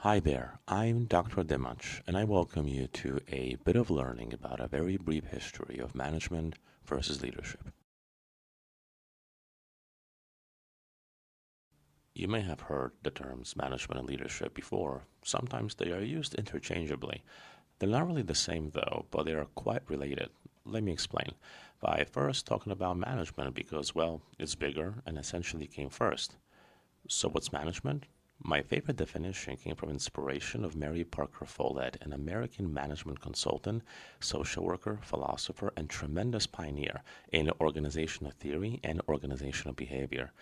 Hi there, I'm Dr. Dymacz, and I welcome you to a bit of learning about a very brief history of management versus leadership. You may have heard the terms management and leadership before. Sometimes they are used interchangeably. They're not really the same though, but they are quite related. Let me explain. By first talking about management because, well, it's bigger and essentially came first. So, what's management? My favorite definition came from inspiration of Mary Parker Follett, an American management consultant, social worker, philosopher, and tremendous pioneer in organizational theory and organizational behavior.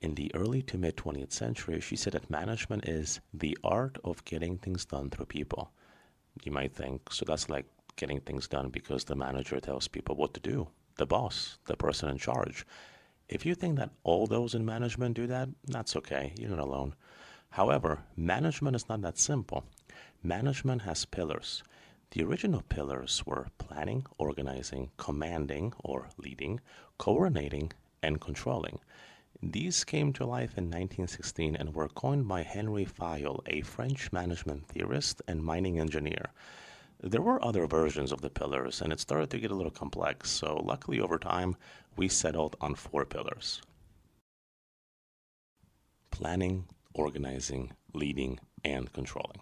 In the early to mid 20th century, she said that management is the art of getting things done through people. You might think, so that's like getting things done because the manager tells people what to do, the boss, the person in charge. If you think that all those in management do that, that's okay. You're not alone. However, management is not that simple. Management has pillars. The original pillars were planning, organizing, commanding or leading, coordinating, and controlling. These came to life in 1916 and were coined by Henry Fayol, a French management theorist and mining engineer. There were other versions of the pillars, and it started to get a little complex, so luckily over time, we settled on four pillars: planning, organizing, leading, and controlling.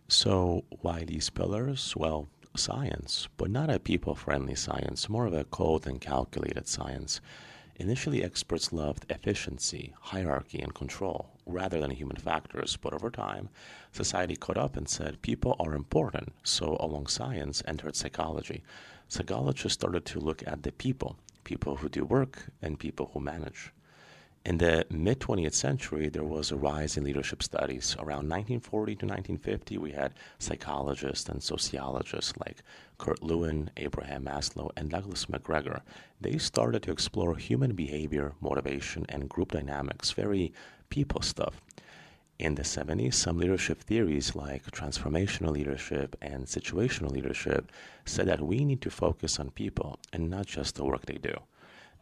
So, why these pillars? Well, science, but not a people friendly science, more of a cold and calculated science. Initially, experts loved efficiency, hierarchy, and control rather than human factors, but over time, society caught up and said people are important. So, along science entered psychology. Psychologists started to look at the people who do work and people who manage. In the mid 20th century, there was a rise in leadership studies. Around 1940 to 1950, we had psychologists and sociologists like Kurt Lewin, Abraham Maslow, and Douglas McGregor. They started to explore human behavior, motivation, and group dynamics, very people stuff. In the 70s, some leadership theories like transformational leadership and situational leadership said that we need to focus on people and not just the work they do.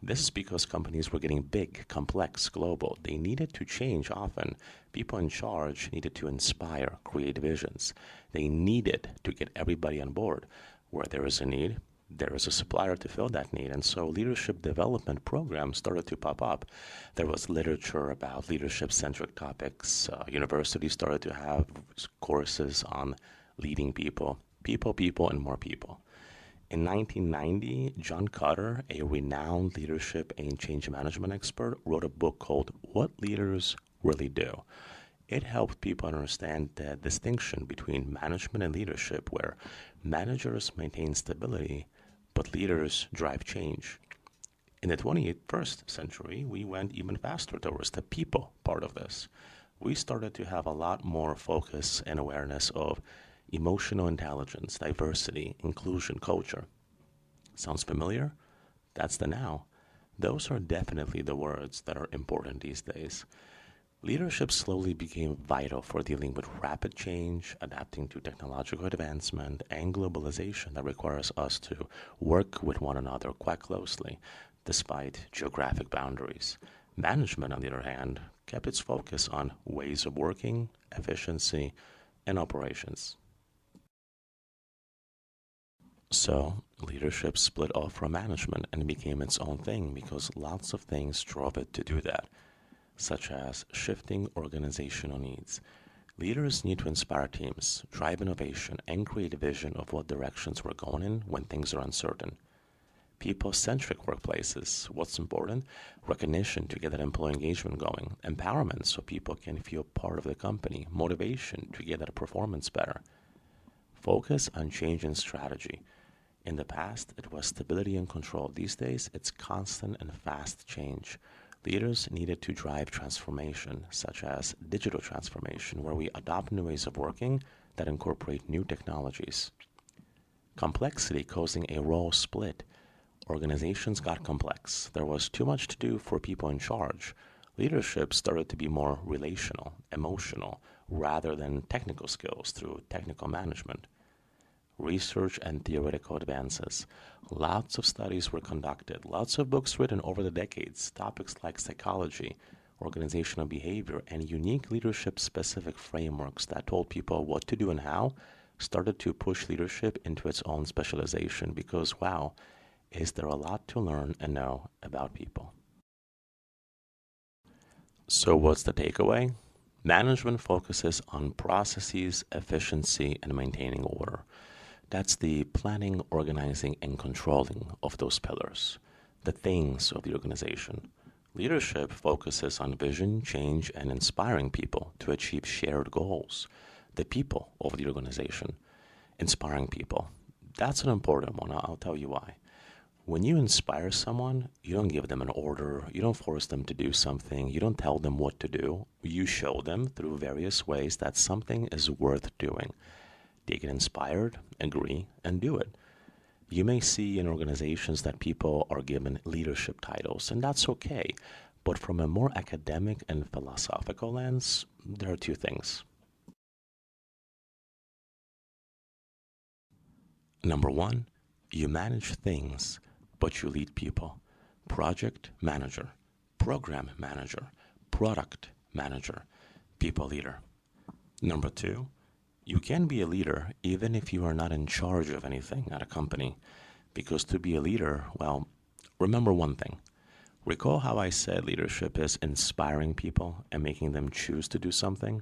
This is because companies were getting big, complex, global. They needed to change often. People in charge needed to inspire, create visions. They needed to get everybody on board. Where there is a need, there is a supplier to fill that need. And so leadership development programs started to pop up. There was literature about leadership centric topics. Universities started to have courses on leading people, people, and more people. In 1990, John Cutter, a renowned leadership and change management expert, wrote a book called What Leaders Really Do. It helped people understand the distinction between management and leadership, where managers maintain stability, but leaders drive change. In the 21st century, we went even faster towards the people part of this. We started to have a lot more focus and awareness of emotional intelligence, diversity, inclusion, culture. Sounds familiar? That's the now. Those are definitely the words that are important these days. Leadership slowly became vital for dealing with rapid change, adapting to technological advancement, and globalization that requires us to work with one another quite closely, despite geographic boundaries. Management, on the other hand, kept its focus on ways of working, efficiency, and operations. So, leadership split off from management and became its own thing because lots of things drove it to do that, such as shifting organizational needs. Leaders need to inspire teams, drive innovation, and create a vision of what directions we're going in when things are uncertain. People centric workplaces. What's important? Recognition to get that employee engagement going, empowerment so people can feel part of the company, motivation to get that performance better. Focus on change and strategy. In the past, it was stability and control. These days, it's constant and fast change. Leaders needed to drive transformation, such as digital transformation, where we adopt new ways of working that incorporate new technologies. Complexity causing a role split. Organizations got complex. There was too much to do for people in charge. Leadership started to be more relational, emotional, rather than technical skills through technical management. Research and theoretical advances. Lots of studies were conducted, lots of books written over the decades, topics like psychology, organizational behavior, and unique leadership-specific frameworks that told people what to do and how started to push leadership into its own specialization because, wow, is there a lot to learn and know about people. So what's the takeaway? Management focuses on processes, efficiency, and maintaining order. That's the planning, organizing, and controlling of those pillars, the things of the organization. Leadership focuses on vision, change, and inspiring people to achieve shared goals, the people of the organization. Inspiring people. That's an important one. I'll tell you why. When you inspire someone, you don't give them an order, you don't force them to do something, you don't tell them what to do. You show them through various ways that something is worth doing. They get inspired, agree, and do it. You may see in organizations that people are given leadership titles, and that's okay. But from a more academic and philosophical lens, there are two things. Number one, you manage things, but you lead people. Project manager, program manager, product manager, people leader. Number two, you can be a leader even if you are not in charge of anything at a company. Because to be a leader, well, remember one thing. Recall how I said leadership is inspiring people and making them choose to do something?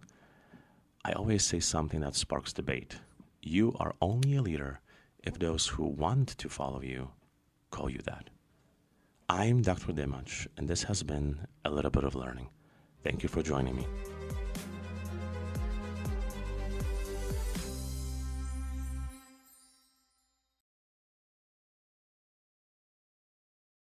I always say something that sparks debate. You are only a leader if those who want to follow you call you that. I'm Dr. Dymacz, and this has been a little bit of learning. Thank you for joining me.